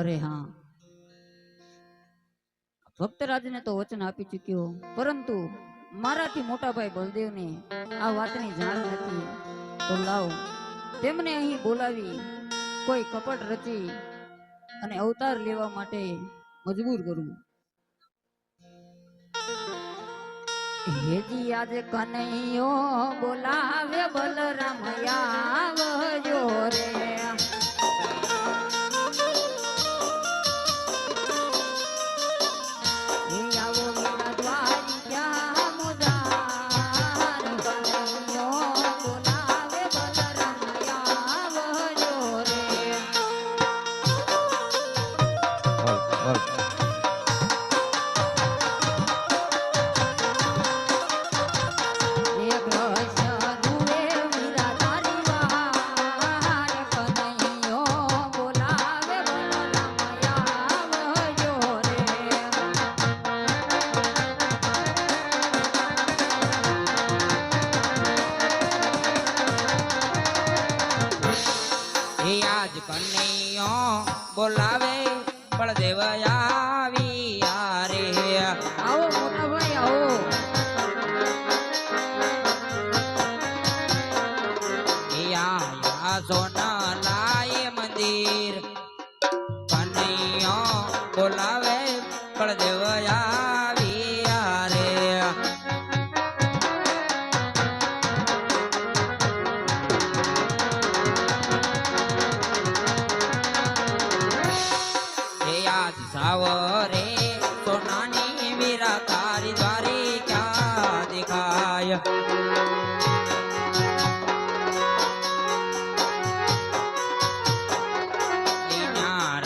અરે હા, ભક્તરાજને તો વચન આપી ચૂક્યો, પરંતુ મારાથી મોટા ભાઈ બલદેવને આ વાતની જાણ નથી. તો લાવ તેમને અહીં બોલાવી કોઈ કપટ રચી અને અવતાર લેવા માટે મજબૂર કરું. હેજી આજે કનૈયો બોલાવે બલરામ આવજો રે. બોલાવે બળદેવ આવી રે. આવો મોટા ભાઈ આવો. સોના લાય મંદિર કનૈયો બોલાવે બળદેવ આવી રે. સાવરે સોનાની વીરા તારી દ્વારી ક્યાં દેખાય.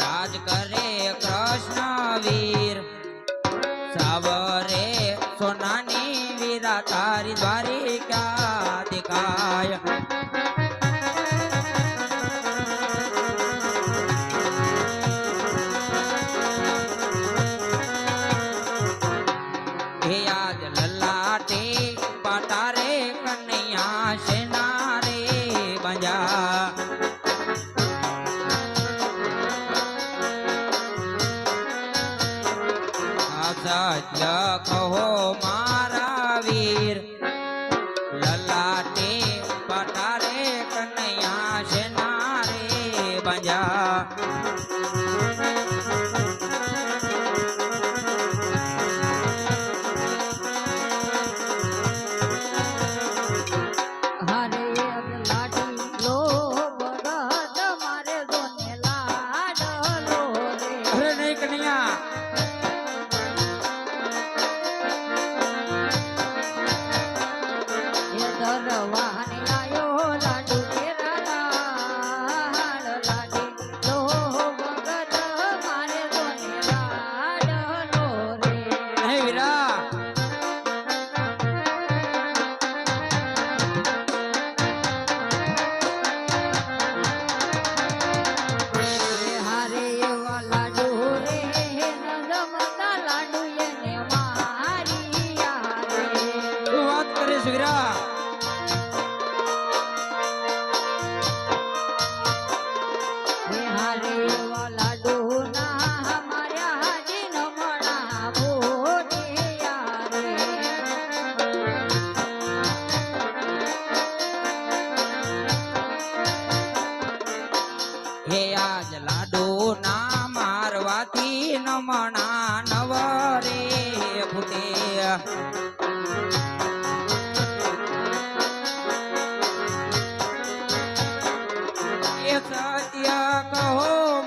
રાજ કરે કૃષ્ણ વીર સાવરે સોનાની વીરા તારી દ્વારી ક્યાં દેખાય. પાટારે કનૈયા સેના રે બંજા. સત્ય કહો મારા વીર લલાટે પાટારે કનૈયા સેના રે બંજા. હે આજ લાડુ ના મારવાથી નમણા નવરે ફૂટે. એ સત્ય કહો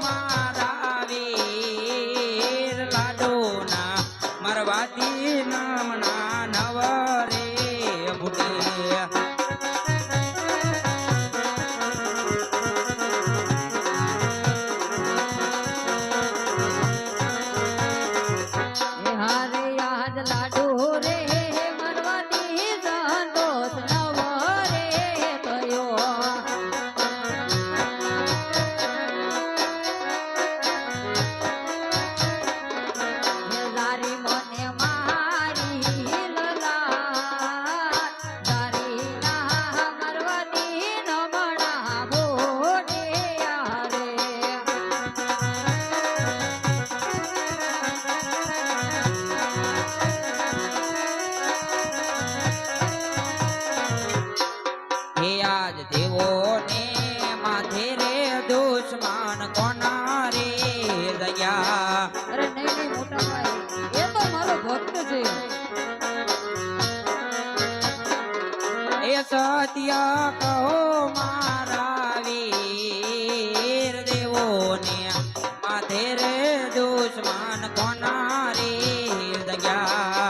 મારા વીર લાડુ ના મારવાથી નમણા નવરે ફૂટે. સત્ય કહો મારા વીર દેવોને માથે રે દુશ્મન કોના રે દગ્યા.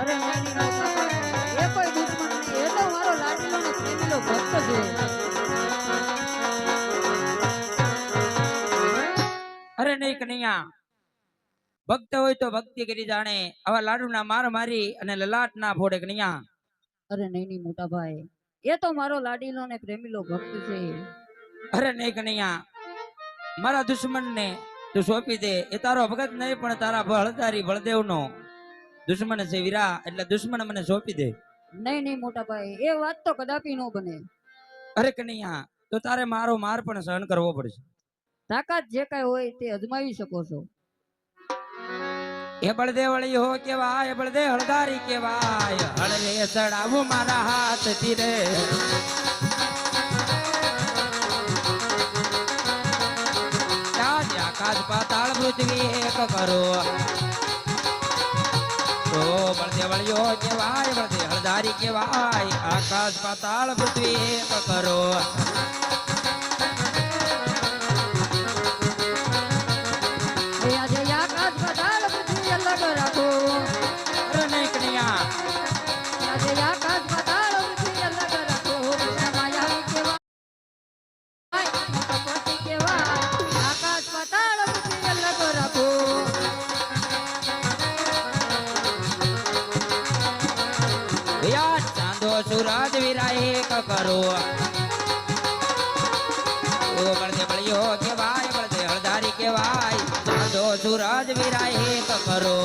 અરે નાની મોટા ભાઈ, એ કોઈ દુશ્મન નથી, એ તો મારો લાડીલો ને પ્રેમીલો ભક્ત છે. અરે નહીં કનૈયા, ભક્ત હોય તો ભક્તિ કરી જાણે, આવા લાડુના માર મારી અને લલાટ ના ફોડે કનૈયા. અરે નાની મોટા ભાઈ, એ તો મારો લાડીલો ને પ્રેમીલો ભક્ત છે. અરે નહીં કનૈયા, મારા દુશ્મન ને તું સોંપી દે. એ તારો ભગત નહીં પણ તારા હળદારી બળદેવ નો દુશ્મન છે વીરા, એટલે દુશ્મન મને સોંપી દે. નહીં નહીં મોટા ભાઈ, એ વાત તો કદાપી ન બને. અરે કનૈયા, તો તારે મારો માર પણ સહન કરવો પડશે. તાકાત જે કઈ હોય તે અજમાવી શકો છો. એ બળદેવ વળી હો કેવાય, એ બળદેવ હળદારી કેવાય. હળલે ચડાવું મારા હાથ થી રે, આકાશ પાતાળ પૃથ્વી એક કરો. તો બળદેવ વળ્યો કેવાય, બળદેવ હળદારી કેવાય. આકાશ પાતાળ પૃથ્વી એક કરો. એ આજે આકાશ પાતાળ પૃથ્વી અલગ રાખો. અરે નહીં કનૈયા, આજે આકાશ પાતાળ પૃથ્વી અલગ રાખો. માયાવી કેવાય, કપટી કેવાય. આકાશ પાતાળ પૃથ્વી અલગ રાખો. યા ચાંદો સૂરજ વિરાય એક કરો. ઓ બળદેવ વળ્યો કેવાય, બળદેવ હળદારી કેવાય. ચાંદો સૂરજ વિરાય એક કરો.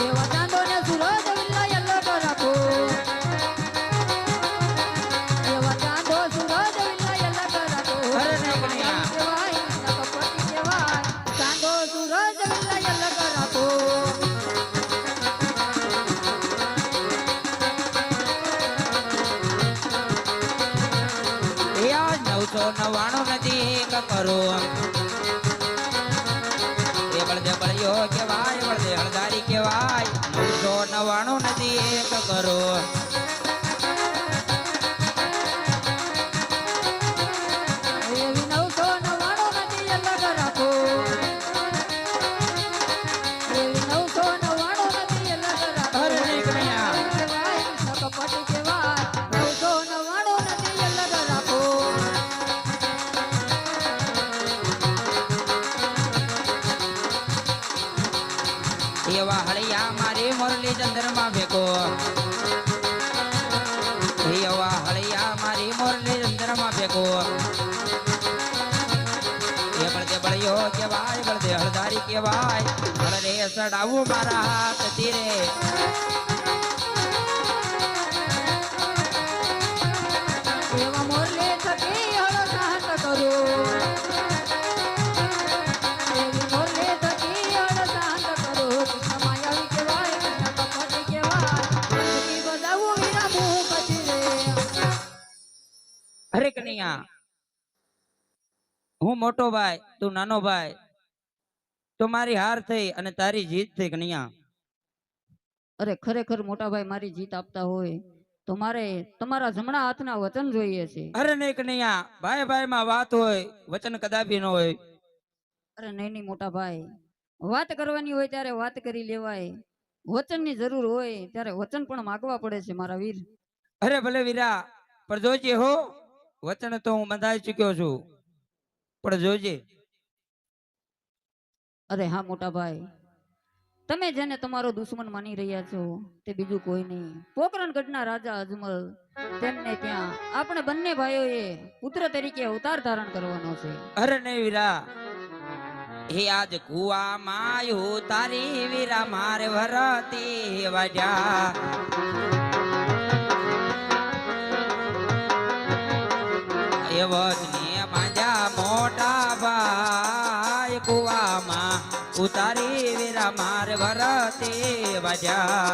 એવા ચાંદો ને સૂરજ વિલાય અલગ રાખો. એવા ચાંદો સૂરજ વિલાય અલગ રાખો. અરે નહીં કનૈયા, કેવાય, કપટી કેવાય. ચાંદો સૂરજ વિલાય અલગ રાખો. યા 999 નથી એક કરો. એ બળદેવ વળ્યો કેવાય, બળદેવ હળદારી કેવાય. 999 નથી એક કરો. એવી 999 નથી અલગ રાખો. એવી 999 નથી અલગ રાખો. અરે નહીં કનૈયા, કેવાય, કપટી કેવાય. 999 નથી અલગ રાખો. એવા હળિયા મારી મુરલી ચંદ્રમાં ભેગો. એવા હળિયા મારી મુરલી ચંદ્રમાં ભેગો. એ બળદે બળ્યો કેવાય, બળદે હળદારી કેવાય. હળરે સડાવું મારા હાથ તીરે. એવા મોરલે થકી હળ શાંત કરો. એવી મોરલે થકી હળ શાંત કરો. કૃષ્ણ માયાવી કેવાય, કૃષ્ણ કપટી કેવાય. કૃષ્ણ બજાવું વીરા મું પછી રે. અરે કનૈયા, હું મોટો ભાઈ, તું નાનો ભાઈ, તો મારી હાર થઈ અને તારી જીત થઈ કનૈયા. અરે ખરેખર મોટા ભાઈ મારી જીત આપતા હોય તો મારે તમારા જમણા હાથના વચન જોઈએ છે. અરે નહીં કનૈયા, ભાઈ ભાઈ માં વાત હોય, વચન કદાપી ન હોય. અરે નહીં નહીં મોટા ભાઈ, વાત કરવાની હોય ત્યારે વાત કરી લેવાય. વચનની જરૂર હોય ત્યારે વચન પણ માગવા પડે છે મારા વીર. અરે ભલે વીરા, પણ જોજે હો, વચન તો હું બંધાઈ ચુક્યો છું, પણ જોજે. અરે હા મોટા ભાઈ, તમે જેને તમારો દુશ્મન માની રહ્યા છો તે બીજું કોઈ નહીં, પોકરણગઢના રાજા અજમલ. તેમને ત્યાં આપણે બંને ભાઈઓએ પુત્ર તરીકે અવતાર ધારણ કરવાનો છે. અરે નહીં વીરા, હે આજ કુવા માયું તારી વીરા મારે ભરતી વાડ્યા. એવજને માંડ્યા મોટા ભાઈ કુવામાં ઉતારી વીરા મારે ભરતી વાડ્યા.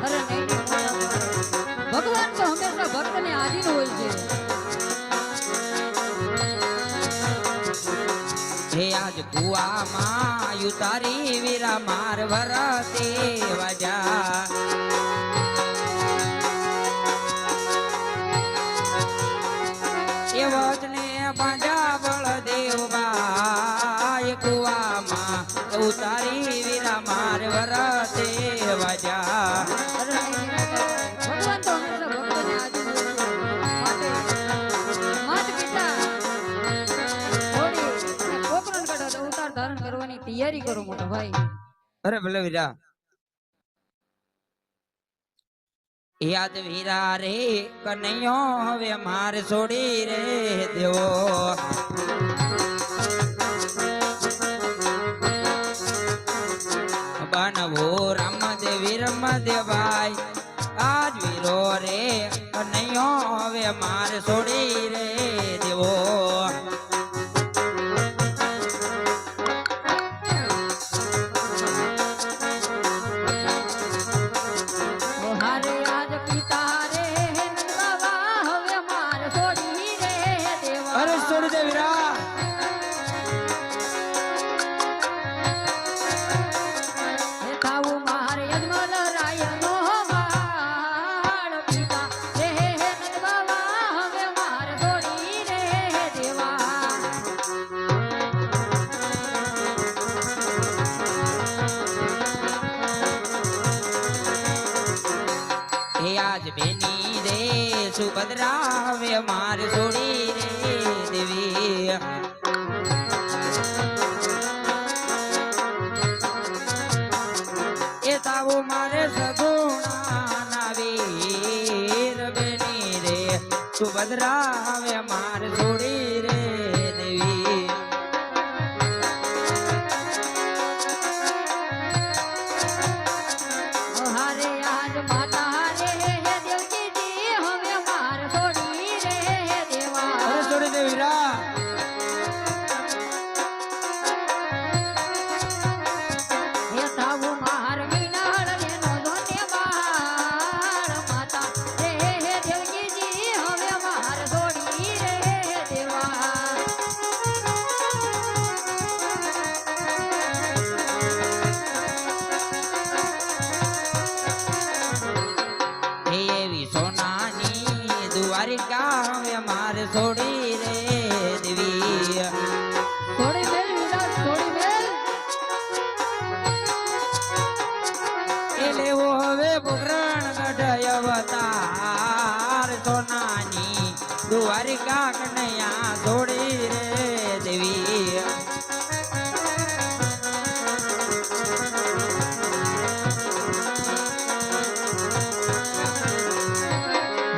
અરે નહીં નહીં મોટા ભાઈ, ભગવાન તો હંમેશા ભક્તને આધીન હોય છે. હે આજ કુવામાં યુતારી વીરા માર ભરતે વજા એ વચને બાંધા બળદેવ બાય કુવામાં ઉતારી વીરા માર ભરતે વજા ભગવાન તો હંમેશા ભક્તોને આજુ માત પિતા થોડી કોકરણ કાઢો ઉતાર ધારણ કરવાની તૈયારી કરો મોટા ભાઈ. અરે ભલે વીરા યાદ વીરા રે કનૈયો હવે માર છોડી રે દેવો બનવો રામદેવી રમદેવાય આજ વીરો રે કનૈયો હવે માર છોડી રે દેવો હારે આજ પિતા રે નંદબાવા હવે માર છોડી રે દેવા. અરે છોડી દે વીરા હે થાવું માર યજમલ રાયનો વાળ પિતા રે નંદબાવા હવે માર છોડી રે દેવા. હે આજ બેની રે સુભદ્રા હવે માર છોડી રે દેવી એ તાવો મારે સગુણા ના વીર બેની રે સુભદ્રા હવે માર છોડી રે દેવી હારે આજ માતા રે દેવજીજી હવે માર છોડી રે દેવા. અરે છોડી દે વીરા હે થાવું માર મીનાળ લેનો ધોને બાળ માતા રે દેવજીજી હવે માર છોડી રે દેવા. હે એવી સોનાની દ્વારિકા હવે માર છોડી રે દેવી થોડી બેલ વિરાજ થોડી બેલ. એ લેવો હવે પોકરણ ગઢ અવતાર સોનાની દ્વારિકા કનૈયા છોડી રે દેવી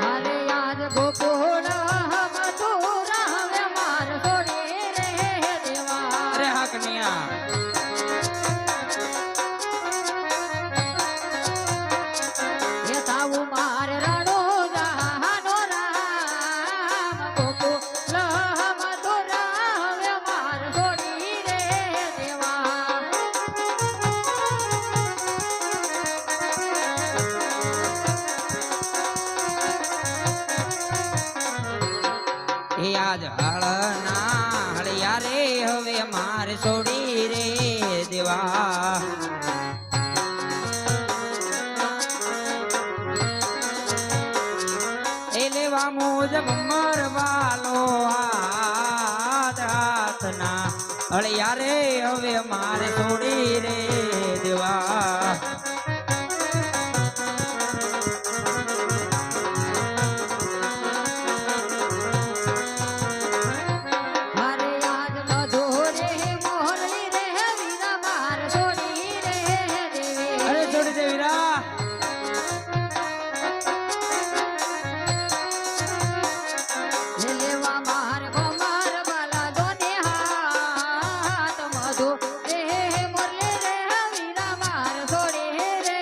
હારે આજ ગોકુળ મથુરા હવે માર છોડી રે દેવા. અરે હા કનૈયા હે થાવું માર રાણો જાનો રામ ગોકુળ મથુરા હવે માર છોડી રે દેવા. એ આજ હળના હળિયા રે હવે માર છોડી રે દેવા એ લેવા મુજબ મરવાલો હાથના હળિયા રે હવે માર છોડી રે દેવા હારે આજ મધુરે મોરલી રે વીરા માર છોડી રે દેવી. અરે છોડી દે વીરા હે લેવા માર ગોમાર બાલા દોને હાથ મધુ રે મોરલી રે વીરા માર છોડી રે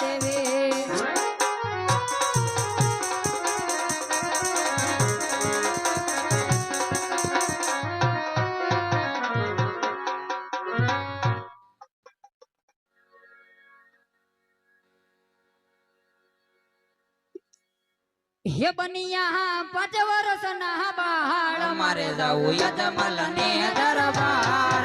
દેવી. હે બનિયા 5 વર્ષના બાળ મારે જાવું યજમલ ને દરબાર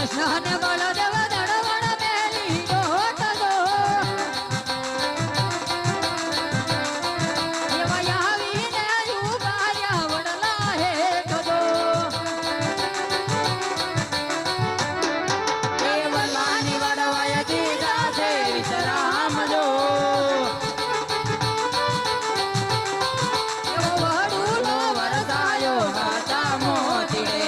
કૃષ્ણ અને બળદેવ દળવણ મેલી દોટ દો એવા આવીને યુગાર્યા વડલા હેઠ દો એ વડલાની વડવાય કીધા છે વિશ્રામ જો એવો વડુલો વરસાયો ગાતા મોતીડે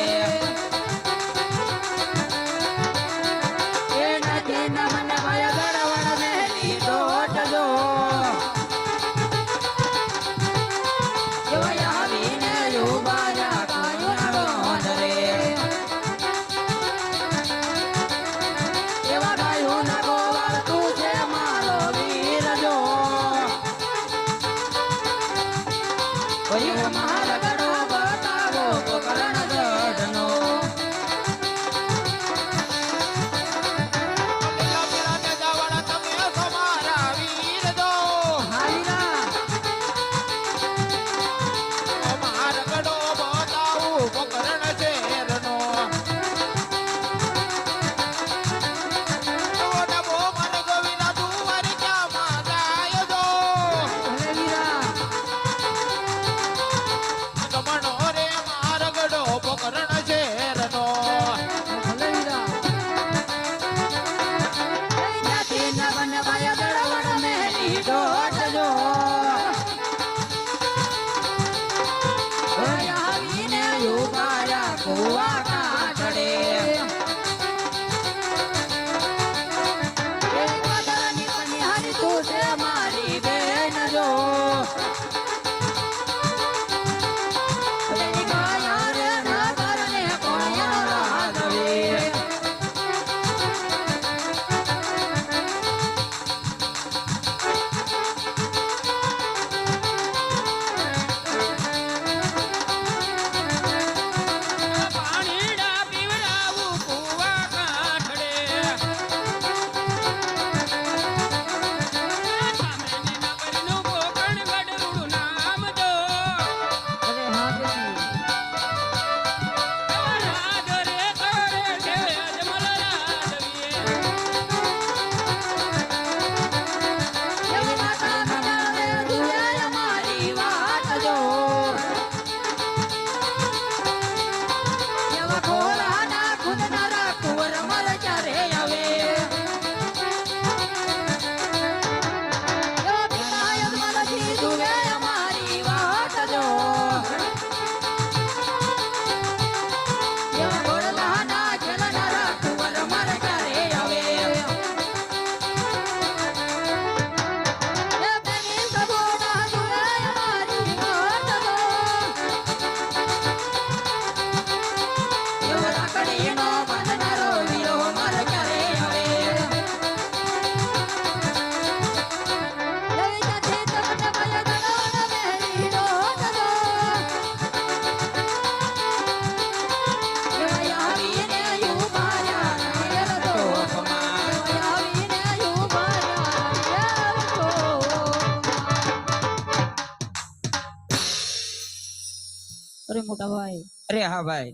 અરે મોટા ભાઈ, અરે હા ભાઈ,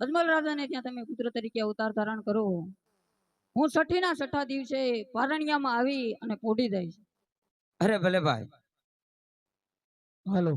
અજમલ રાજાને ત્યાં તમે પુત્ર તરીકે અવતાર ધારણ કરો. હું છઠ્ઠીના છઠ્ઠા દિવસે પારણિયામાં આવી અને પોઢી દઈશ. અરે ભલે ભાઈ. હાલો.